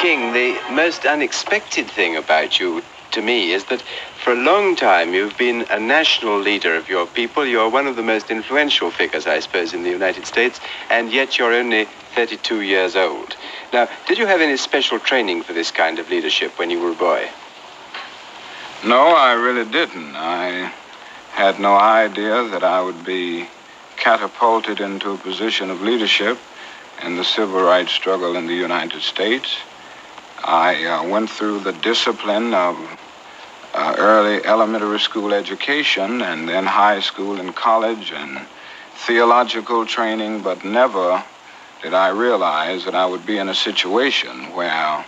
King, the most unexpected thing about you, to me, is that for a long time you've been a national leader of your people. You're one of the most influential figures, I suppose, in the United States, and yet you're only 32 years old. Now, did you have any special training for this kind of leadership when you were a boy? No, I really didn't. I had no idea that I would be catapulted into a position of leadership in the civil rights struggle in the United States. I went through the discipline of early elementary school education and then high school and college and theological training, but never did I realize that I would be in a situation where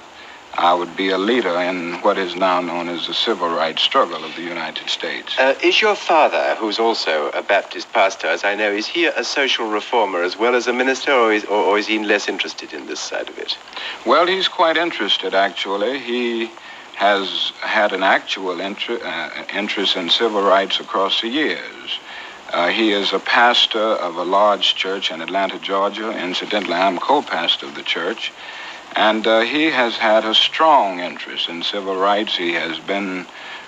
I would be a leader in what is now known as the civil rights struggle of the United States. Is your father, who's also a Baptist pastor, as I know, is he a social reformer as well as a minister, or is he less interested in this side of it? Well, he's quite interested, actually. He has had an actual interest in civil rights across the years. He is a pastor of a large church in Atlanta, Georgia. Incidentally, I'm co-pastor of the church. And he has had a strong interest in civil rights. He has been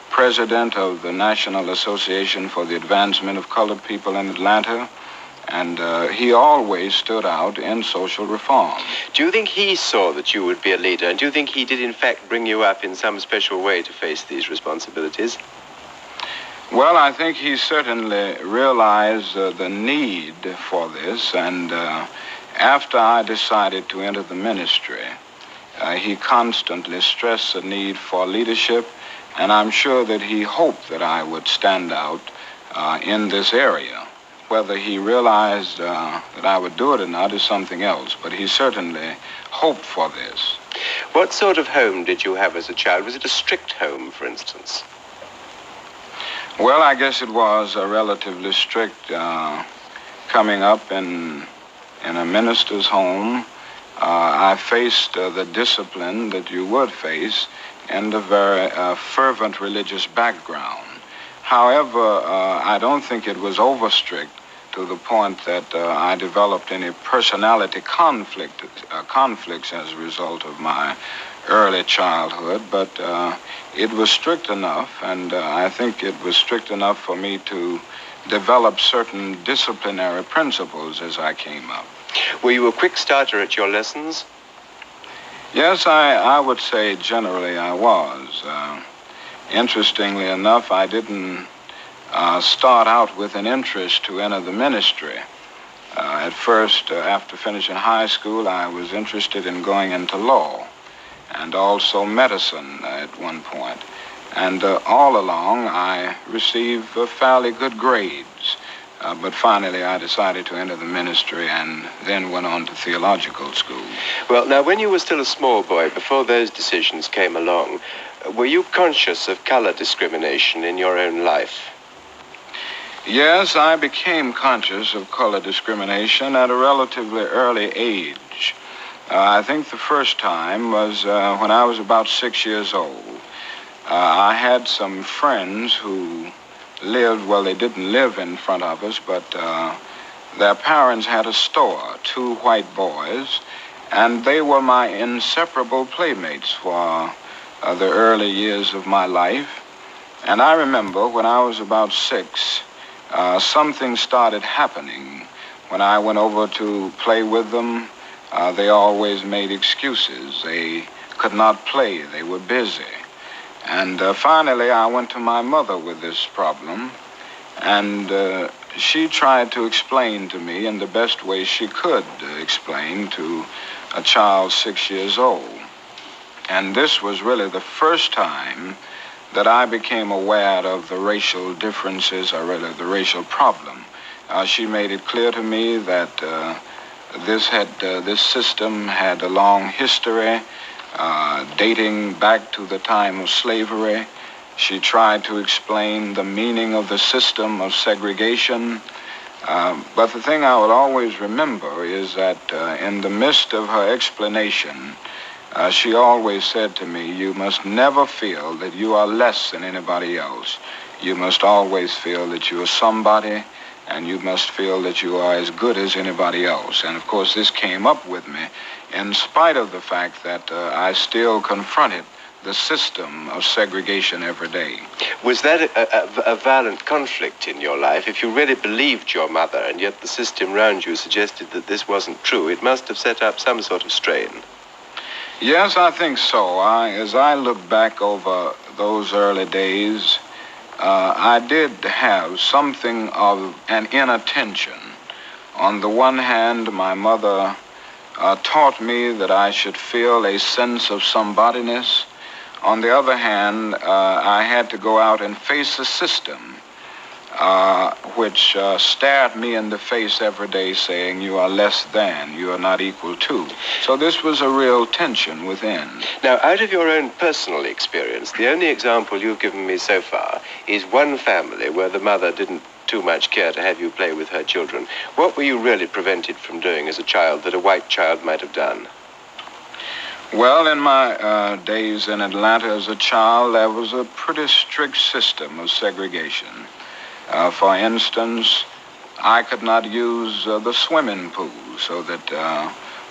president of the National Association for the Advancement of Colored People in Atlanta, and he always stood out in social reform. Do you think he saw that you would be a leader, and do you think he did in fact bring you up in some special way to face these responsibilities? Well, I think he certainly realized the need for this, and after I decided to enter the ministry, he constantly stressed the need for leadership, and I'm sure that he hoped that I would stand out in this area. Whether he realized that I would do it or not is something else, but he certainly hoped for this. What sort of home did you have as a child? Was it a strict home, for instance? Well, I guess it was a relatively strict coming up in a minister's home. I faced the discipline that you would face in a very fervent religious background. However, I don't think it was over strict to the point that I developed any personality conflicts as a result of my early childhood, but it was strict enough, and I think it was strict enough for me to develop certain disciplinary principles as I came up. Were you a quick starter at your lessons? Yes, I would say generally I was. Interestingly enough, I didn't start out with an interest to enter the ministry. At first, after finishing high school, I was interested in going into law and also medicine at one point. And all along, I received fairly good grades. But finally, I decided to enter the ministry and then went on to theological school. Well, now, when you were still a small boy, before those decisions came along, were you conscious of color discrimination in your own life? Yes, I became conscious of color discrimination at a relatively early age. I think the first time was when I was about 6 years old. I had some friends who lived, well, they didn't live in front of us, but their parents had a store, 2 white boys, and they were my inseparable playmates for the early years of my life. And I remember when I was about 6, something started happening. When I went over to play with them, they always made excuses. They could not play. They were busy. And finally, I went to my mother with this problem, and she tried to explain to me in the best way she could explain to a child 6 years old. And this was really the first time that I became aware of the racial differences, or really the racial problem. She made it clear to me that this system had a long history, dating back to the time of slavery. She tried to explain the meaning of the system of segregation. But the thing I will always remember is that in the midst of her explanation, she always said to me, you must never feel that you are less than anybody else. You must always feel that you are somebody and you must feel that you are as good as anybody else. And of course, this came up with me in spite of the fact that I still confronted the system of segregation every day. Was that a violent conflict in your life? If you really believed your mother, and yet the system around you suggested that this wasn't true, it must have set up some sort of strain. Yes, I think so. As I look back over those early days, I did have something of an inattention. On the one hand, my mother taught me that I should feel a sense of somebodyness. On the other hand, I had to go out and face a system which stared me in the face every day saying, you are less than, you are not equal to. So this was a real tension within. Now, out of your own personal experience, the only example you've given me so far is one family where the mother didn't too much care to have you play with her children. What were you really prevented from doing as a child that a white child might have done? Well, in my days in Atlanta as a child, there was a pretty strict system of segregation. For instance, I could not use the swimming pool, so that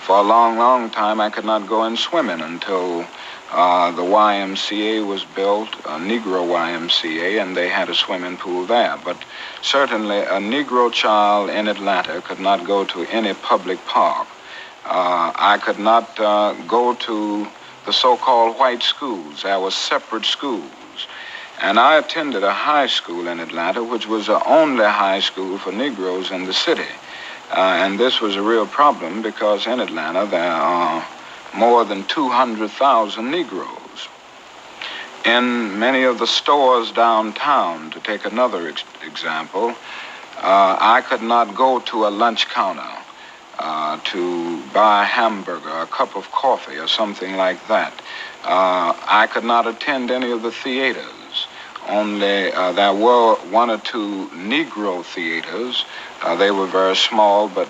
for a long, long time I could not go in swimming until the YMCA was built, a Negro YMCA, and they had a swimming pool there. But certainly a Negro child in Atlanta could not go to any public park. I could not go to the so-called white schools. There were separate schools. And I attended a high school in Atlanta, which was the only high school for Negroes in the city. And this was a real problem because in Atlanta there are more than 200,000 Negroes. In many of the stores downtown, to take another example, I could not go to a lunch counter to buy a hamburger, a cup of coffee, or something like that. I could not attend any of the theaters. Only there were one or two Negro theaters. They were very small, but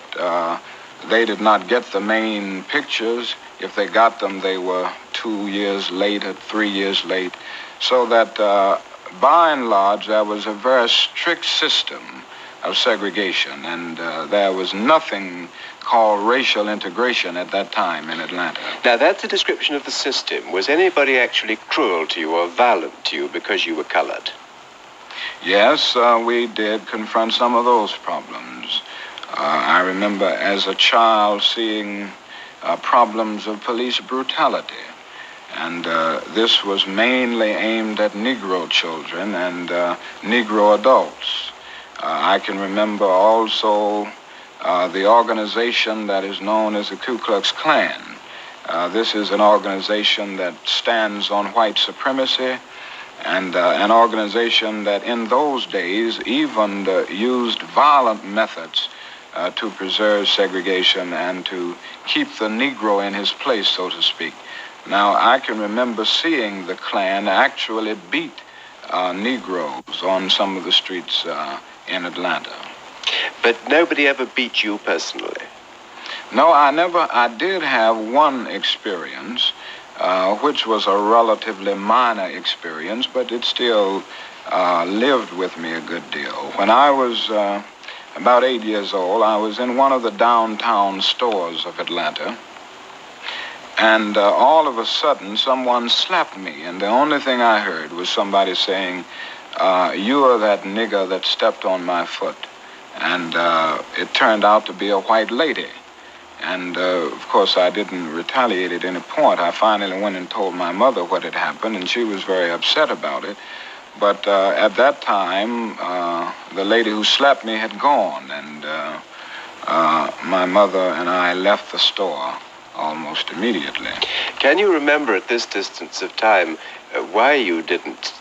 they did not get the main pictures. If they got them, they were 2 years late or 3 years late. So that by and large, there was a very strict system of segregation, and there was nothing called racial integration at that time in Atlanta. Now, that's a description of the system. Was anybody actually cruel to you or violent to you because you were colored? Yes, we did confront some of those problems. I remember as a child seeing problems of police brutality, and this was mainly aimed at Negro children and Negro adults. I can remember also the organization that is known as the Ku Klux Klan. This is an organization that stands on white supremacy, and an organization that in those days even used violent methods to preserve segregation and to keep the Negro in his place, so to speak. Now, I can remember seeing the Klan actually beat Negroes on some of the streets in Atlanta. But nobody ever beat you personally? No, I did have one experience, which was a relatively minor experience, but it still lived with me a good deal. When I was about 8 years old, I was in one of the downtown stores of Atlanta, and all of a sudden someone slapped me, and the only thing I heard was somebody saying, "You are that nigger that stepped on my foot." And it turned out to be a white lady. And of course, I didn't retaliate at any point. I finally went and told my mother what had happened, and she was very upset about it. But at that time, the lady who slapped me had gone, and my mother and I left the store almost immediately. Can you remember at this distance of time why you didn't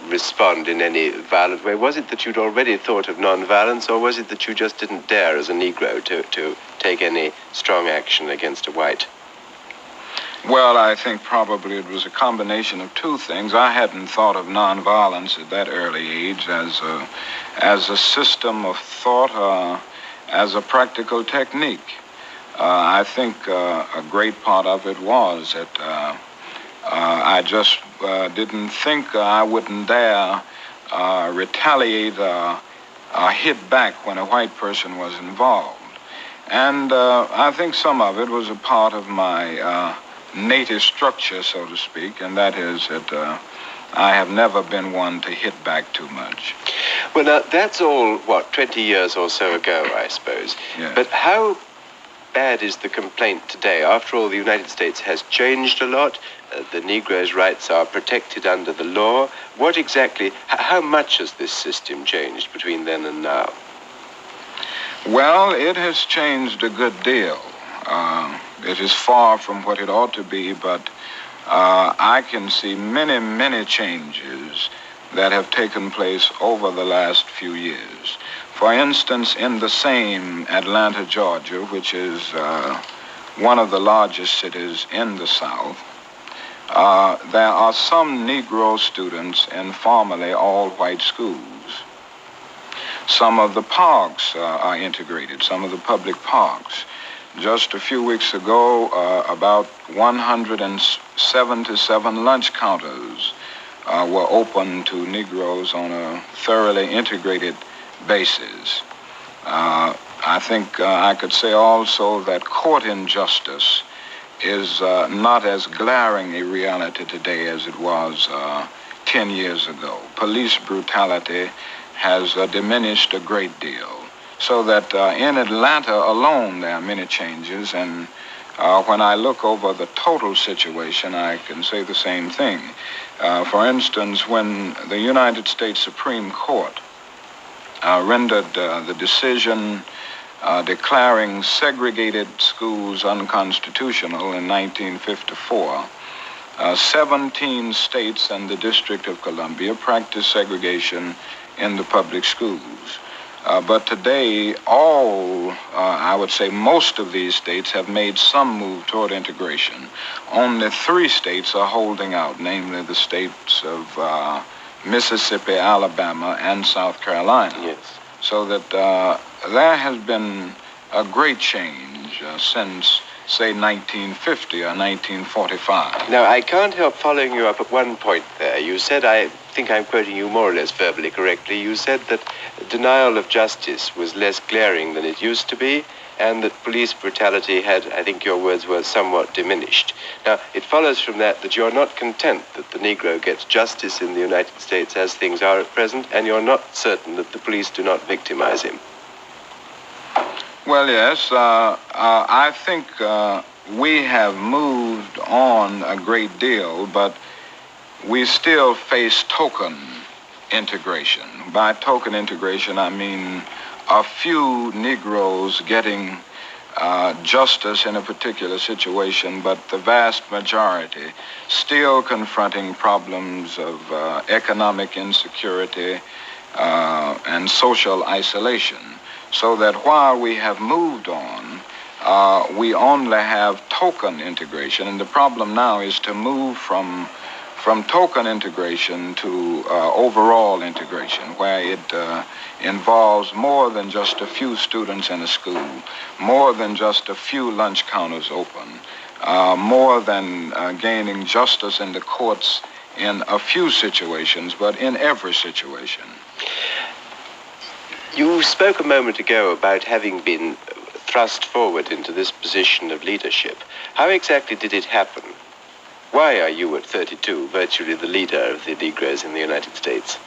respond in any violent way? Was it that you'd already thought of nonviolence, or was it that you just didn't dare as a Negro to take any strong action against a white? Well, I think probably it was a combination of two things. I hadn't thought of nonviolence at that early age as a system of thought, as a practical technique. I think a great part of it was that I just didn't think I wouldn't dare retaliate hit back when a white person was involved. And I think some of it was a part of my native structure, so to speak, and that is that I have never been one to hit back too much. Well, now, that's all, 20 years or so ago, I suppose. Yes. But how bad is the complaint today? After all, the United States has changed a lot. The Negroes' rights are protected under the law. What exactly, how much has this system changed between then and now? Well, it has changed a good deal. It is far from what it ought to be, but I can see many, many changes that have taken place over the last few years. For instance, in the same Atlanta, Georgia, which is one of the largest cities in the South, there are some Negro students in formerly all-white schools. Some of the parks are integrated, some of the public parks. Just a few weeks ago, about 177 lunch counters were open to Negroes on a thoroughly integrated basis. I think I could say also that court injustice is not as glaring a reality today as it was 10 years ago. Police brutality has diminished a great deal. So that in Atlanta alone, there are many changes, and when I look over the total situation, I can say the same thing. For instance, when the United States Supreme Court rendered the decision declaring segregated schools unconstitutional in 1954, 17 states and the District of Columbia practiced segregation in the public schools. But today, I would say most of these states have made some move toward integration. Only 3 states are holding out, namely the states of Mississippi, Alabama, and South Carolina. Yes. So that there has been a great change since, say, 1950 or 1945. Now, I can't help following you up at one point there. You said, I think I'm quoting you more or less verbally correctly, you said that denial of justice was less glaring than it used to be, and that police brutality had, I think your words were, somewhat diminished. Now, it follows from that you're not content that the Negro gets justice in the United States as things are at present, and you're not certain that the police do not victimize him. Well, yes, I think we have moved on a great deal, but we still face token integration. By token integration, I mean a few Negroes getting justice in a particular situation, but the vast majority still confronting problems of economic insecurity and social isolation. So that while we have moved on, we only have token integration, and the problem now is to move from token integration to overall integration, where it involves more than just a few students in a school, more than just a few lunch counters open, more than gaining justice in the courts in a few situations, but in every situation. You spoke a moment ago about having been thrust forward into this position of leadership. How exactly did it happen? Why are you at 32 virtually the leader of the Negroes in the United States?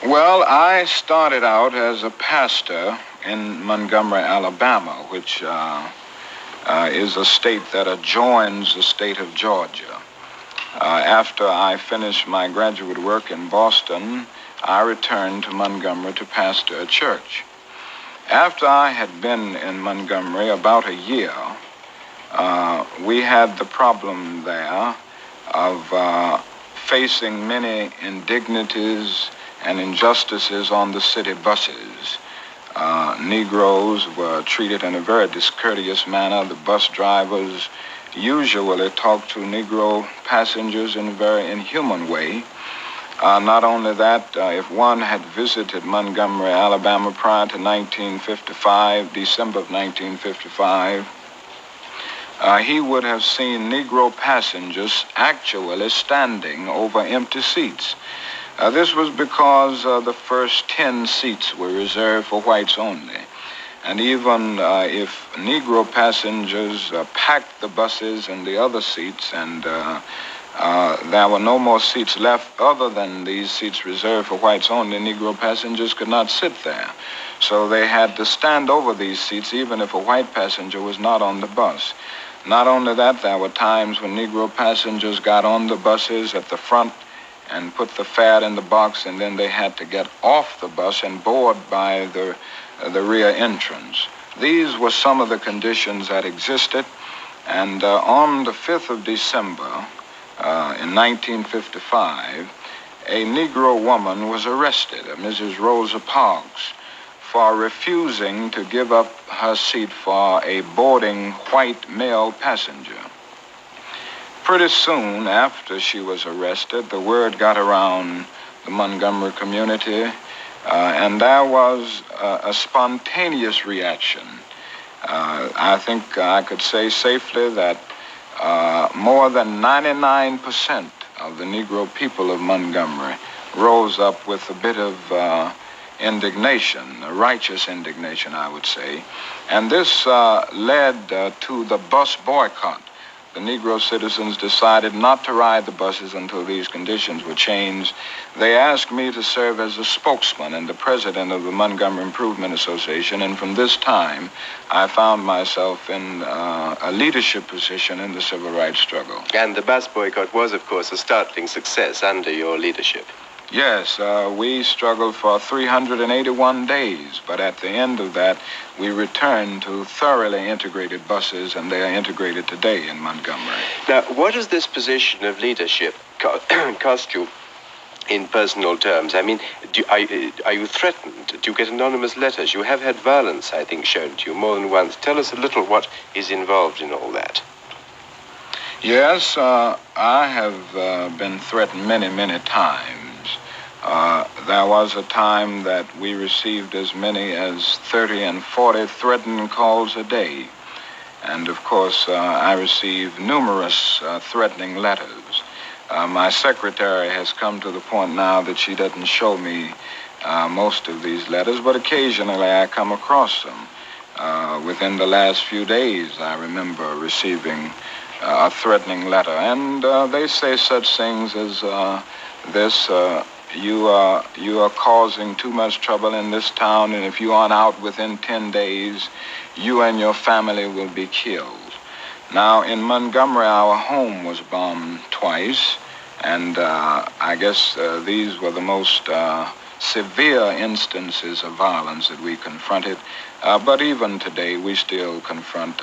Well, I started out as a pastor in Montgomery, Alabama, which is a state that adjoins the state of Georgia. After I finished my graduate work in Boston, I returned to Montgomery to pastor a church. After I had been in Montgomery about a year, we had the problem there of facing many indignities and injustices on the city buses. Negroes were treated in a very discourteous manner. The bus drivers usually talked to Negro passengers in a very inhuman way. Not only that, if one had visited Montgomery, Alabama prior to 1955, December of 1955, he would have seen Negro passengers actually standing over empty seats. This was because the first 10 seats were reserved for whites only. And even if Negro passengers packed the buses and the other seats, and there were no more seats left other than these seats reserved for whites only, Negro passengers could not sit there. So they had to stand over these seats even if a white passenger was not on the bus. Not only that, there were times when Negro passengers got on the buses at the front and put the fare in the box, and then they had to get off the bus and board by the rear entrance. These were some of the conditions that existed, and on the 5th of December in 1955, a Negro woman was arrested, Mrs. Rosa Parks, for refusing to give up her seat for a boarding white male passenger. Pretty soon after she was arrested, the word got around the Montgomery community, and there was a spontaneous reaction. I think I could say safely that more than 99% of the Negro people of Montgomery rose up with a bit of indignation, a righteous indignation, I would say. And this led to the bus boycott. The Negro citizens decided not to ride the buses until these conditions were changed. They asked me to serve as a spokesman and the president of the Montgomery Improvement Association, and from this time, I found myself in a leadership position in the civil rights struggle. And the bus boycott was, of course, a startling success under your leadership. Yes, we struggled for 381 days, but at the end of that, we returned to thoroughly integrated buses, and they are integrated today in Montgomery. Now, what does this position of leadership cost you in personal terms? I mean, are you threatened? Do you get anonymous letters? You have had violence, I think, shown to you more than once. Tell us a little what is involved in all that. Yes, I have been threatened many, many times. There was a time that we received as many as 30 and 40 threatening calls a day. And of course, I received numerous threatening letters. My secretary has come to the point now that she doesn't show me most of these letters, but occasionally I come across them. Within the last few days, I remember receiving a threatening letter. And they say such things as this: you are causing too much trouble in this town, and if you aren't out within 10 days, you and your family will be killed. Now, in Montgomery, our home was bombed twice, and I guess these were the most severe instances of violence that we confronted. But even today, we still confront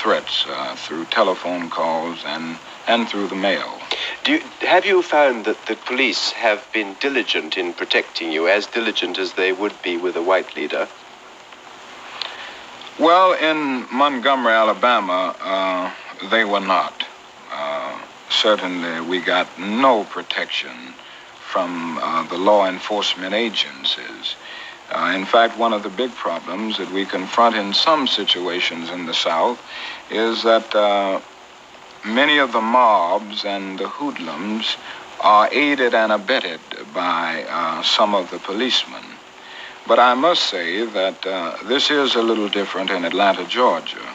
threats through telephone calls and through the mail. Have you found that the police have been diligent in protecting you, as diligent as they would be with a white leader? Well, in Montgomery, Alabama, they were not. Certainly, we got no protection from the law enforcement agencies. In fact, one of the big problems that we confront in some situations in the South is that many of the mobs and the hoodlums are aided and abetted by some of the policemen. But I must say that this is a little different in Atlanta, Georgia.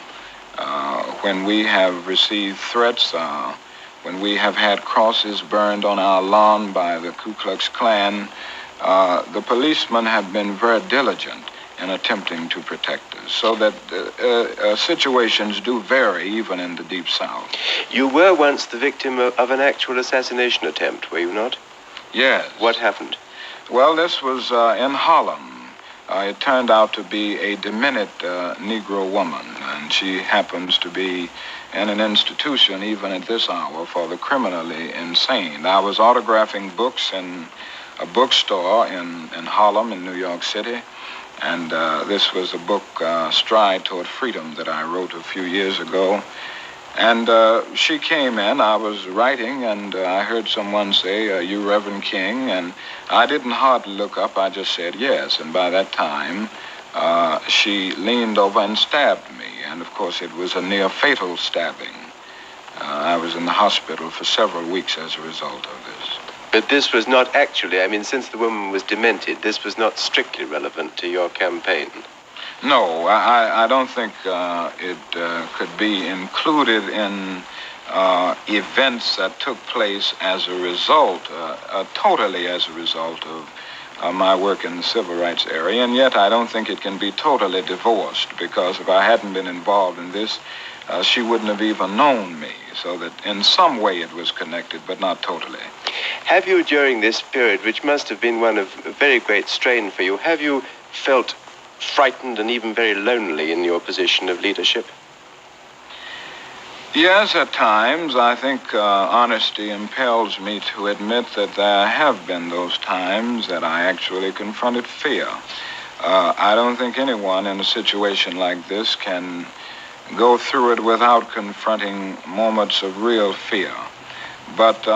When we have received threats, when we have had crosses burned on our lawn by the Ku Klux Klan, the policemen have been very diligent in attempting to protect us, so that situations do vary even in the Deep South. You were once the victim of an actual assassination attempt, were you not? Yes. What happened? Well, this was in Harlem. It turned out to be a demented Negro woman, and she happens to be in an institution even at this hour for the criminally insane. I was autographing books in a bookstore in Harlem in New York City, and this was a book, Stride Toward Freedom, that I wrote a few years ago. And she came in, I was writing, and I heard someone say, "You Reverend King?" And I didn't hardly look up, I just said yes. And by that time, she leaned over and stabbed me. And of course, it was a near-fatal stabbing. I was in the hospital for several weeks as a result of this. But this was not actually, I mean, since the woman was demented, this was not strictly relevant to your campaign. No, I don't think it could be included in events that took place as a result, totally as a result of my work in the civil rights area. And yet I don't think it can be totally divorced, because if I hadn't been involved in this, she wouldn't have even known me. So that in some way it was connected, but not totally. Have you, during this period, which must have been one of very great strain for you, have you felt frightened and even very lonely in your position of leadership? Yes, at times. I think honesty impels me to admit that there have been those times that I actually confronted fear. I don't think anyone in a situation like this can go through it without confronting moments of real fear. But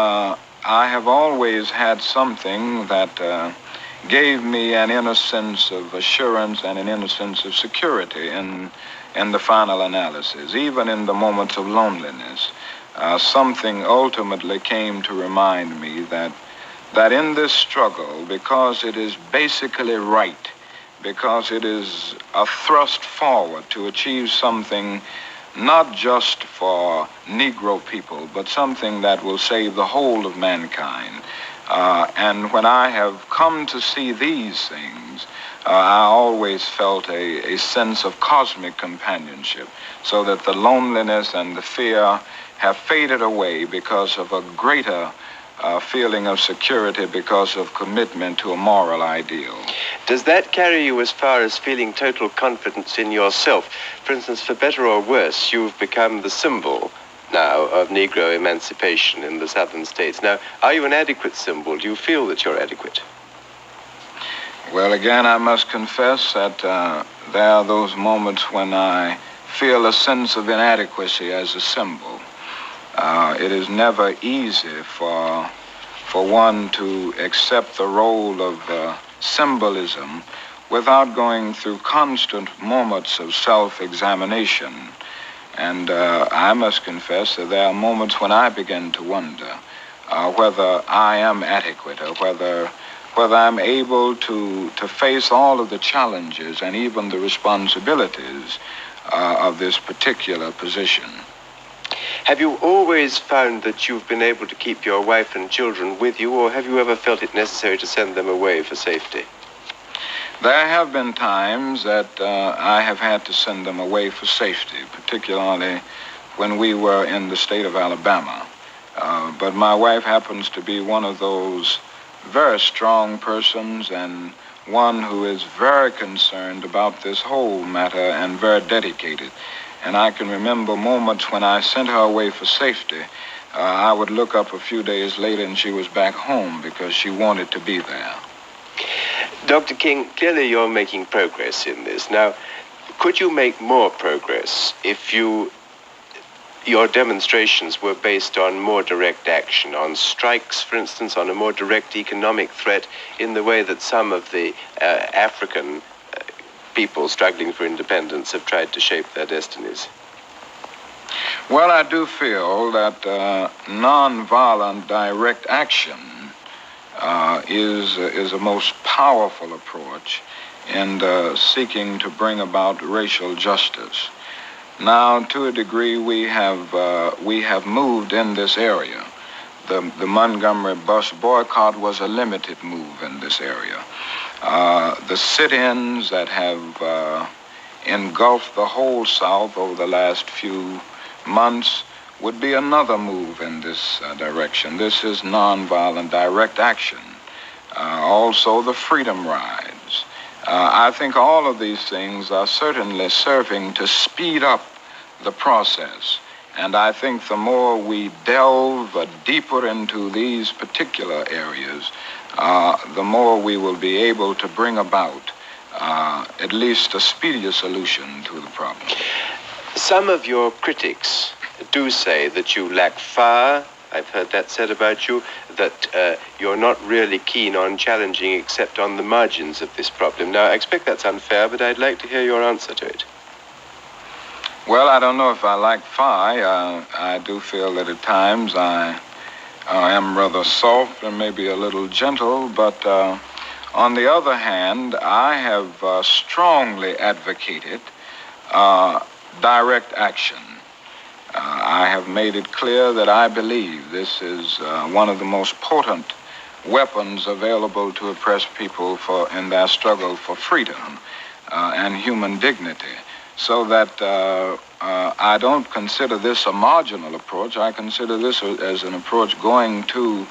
I have always had something that gave me an inner sense of assurance and an inner sense of security in the final analysis. Even in the moments of loneliness, something ultimately came to remind me that in this struggle, because it is basically right, because it is a thrust forward to achieve something not just for Negro people, but something that will save the whole of mankind. And when I have come to see these things, I always felt a sense of cosmic companionship, so that the loneliness and the fear have faded away because of a greater feeling of security, because of commitment to a moral ideal. Does that carry you as far as feeling total confidence in yourself? For instance, for better or worse, you've become the symbol now of Negro emancipation in the southern states. Now, are you an adequate symbol? Do you feel that you're adequate? Well, again, I must confess that there are those moments when I feel a sense of inadequacy as a symbol. It is never easy for one to accept the role of symbolism without going through constant moments of self-examination. And I must confess that there are moments when I begin to wonder whether I am adequate, or whether I'm able to face all of the challenges and even the responsibilities of this particular position. Have you always found that you've been able to keep your wife and children with you, or have you ever felt it necessary to send them away for safety? There have been times that I have had to send them away for safety, particularly when we were in the state of Alabama. But my wife happens to be one of those very strong persons, and one who is very concerned about this whole matter and very dedicated. And I can remember moments when I sent her away for safety. I would look up a few days later and she was back home because she wanted to be there. Dr. King, clearly you're making progress in this. Now, could you make more progress if your demonstrations were based on more direct action, on strikes, for instance, on a more direct economic threat, in the way that some of the African people struggling for independence have tried to shape their destinies? Well, I do feel that nonviolent direct action is a most powerful approach in seeking to bring about racial justice. Now, to a degree, we have moved in this area. The Montgomery bus boycott was a limited move in this area. The sit-ins that have engulfed the whole South over the last few months would be another move in this direction. This is nonviolent direct action. Also, the freedom rides. I think all of these things are certainly serving to speed up the process. And I think the more we delve deeper into these particular areas, the more we will be able to bring about at least a speedier solution to the problem. Some of your critics do say that you lack fire. I've heard that said about you, that you're not really keen on challenging except on the margins of this problem. Now, I expect that's unfair, but I'd like to hear your answer to it. Well, I don't know if I lack fire. I do feel that at times I I am rather soft and maybe a little gentle, but on the other hand, I have strongly advocated direct action. I have made it clear that I believe this is one of the most potent weapons available to oppressed people in their struggle for freedom and human dignity. So that I don't consider this a marginal approach. I consider this as an approach going to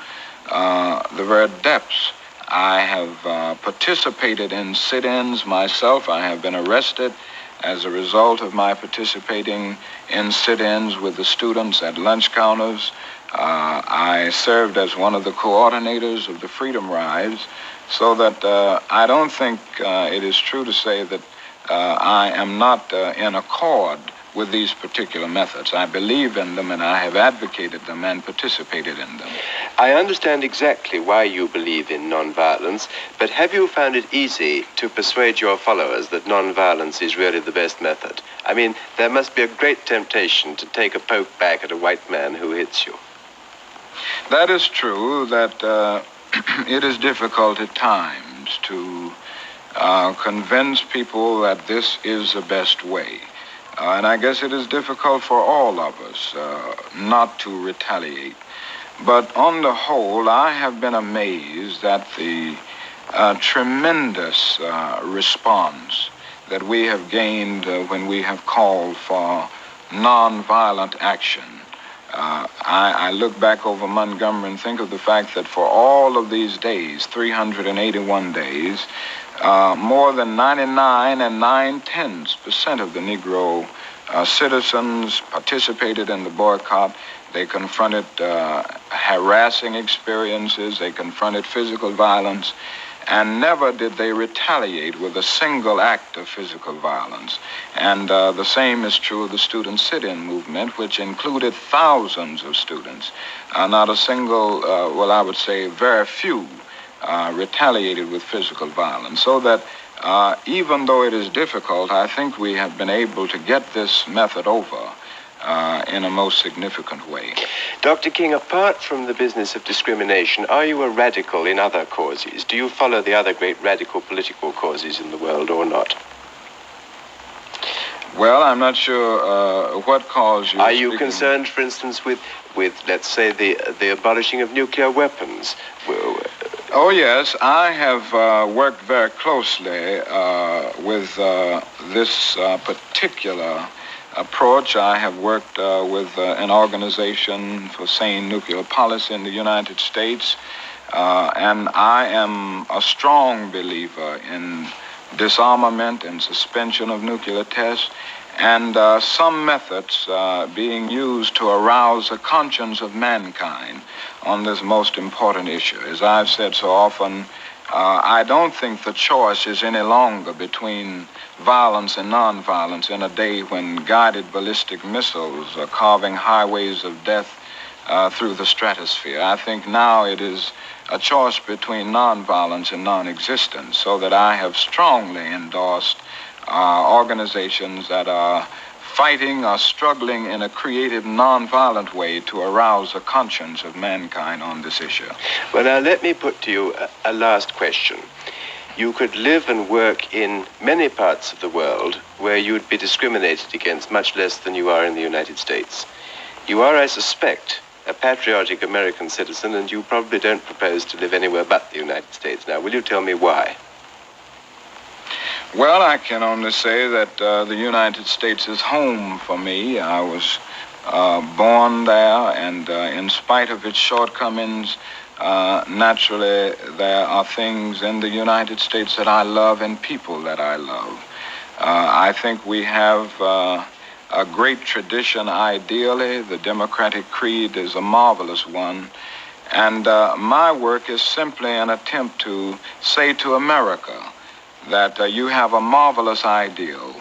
the very depths. I have participated in sit-ins myself. I have been arrested as a result of my participating in sit-ins with the students at lunch counters. I served as one of the coordinators of the Freedom Rides, so that I don't think it is true to say that I am not in accord with these particular methods. I believe in them, and I have advocated them and participated in them. I understand exactly why you believe in nonviolence, but have you found it easy to persuade your followers that nonviolence is really the best method? I mean, there must be a great temptation to take a poke back at a white man who hits you. That is true, that it is difficult at times to convince people that this is the best way. And I guess it is difficult for all of us not to retaliate. But on the whole, I have been amazed at the tremendous response that we have gained when we have called for nonviolent action. I look back over Montgomery and think of the fact that for all of these days, 381 days, more than 99 9/10% of the Negro citizens participated in the boycott. They confronted harassing experiences. They confronted physical violence. And never did they retaliate with a single act of physical violence. And the same is true of the student sit-in movement, which included thousands of students. Not a single, I would say very few, retaliated with physical violence. So that even though it is difficult, I think we have been able to get this method over in a most significant way. Dr. King, apart from the business of discrimination, are you a radical in other causes? Do you follow the other great radical political causes in the world or not? Well, I'm not sure what cause you're Are you speaking. concerned, for instance, with let's say, the abolishing of nuclear weapons? Oh, yes. I have worked very closely with this particular approach. I have worked with an organization for sane nuclear policy in the United States, and I am a strong believer in disarmament and suspension of nuclear tests, and some methods being used to arouse the conscience of mankind on this most important issue. As I've said so often, I don't think the choice is any longer between violence and nonviolence in a day when guided ballistic missiles are carving highways of death through the stratosphere. I think now it is a choice between nonviolence and non-existence, so that I have strongly endorsed organizations that are fighting or struggling in a creative, nonviolent way to arouse the conscience of mankind on this issue. Well, now let me put to you a last question. You could live and work in many parts of the world where you'd be discriminated against much less than you are in the United States. You are, I suspect, a patriotic American citizen, and you probably don't propose to live anywhere but the United States. Now, will you tell me why? Well, I can only say that the United States is home for me. I was born there, and in spite of its shortcomings, naturally there are things in the United States that I love and people that I love. I think we have a great tradition ideally. The Democratic Creed is a marvelous one. And my work is simply an attempt to say to America that you have a marvelous ideal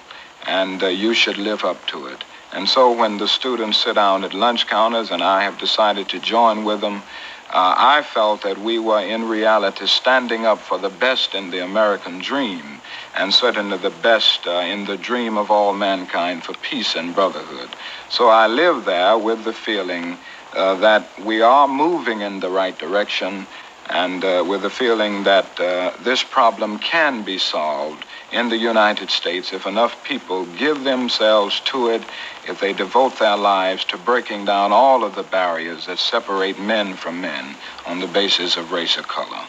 and you should live up to it. And so when the students sit down at lunch counters and I have decided to join with them, I felt that we were in reality standing up for the best in the American dream and certainly the best in the dream of all mankind for peace and brotherhood. So I live there with the feeling that we are moving in the right direction, and with the feeling that this problem can be solved in the United States if enough people give themselves to it, if they devote their lives to breaking down all of the barriers that separate men from men on the basis of race or color.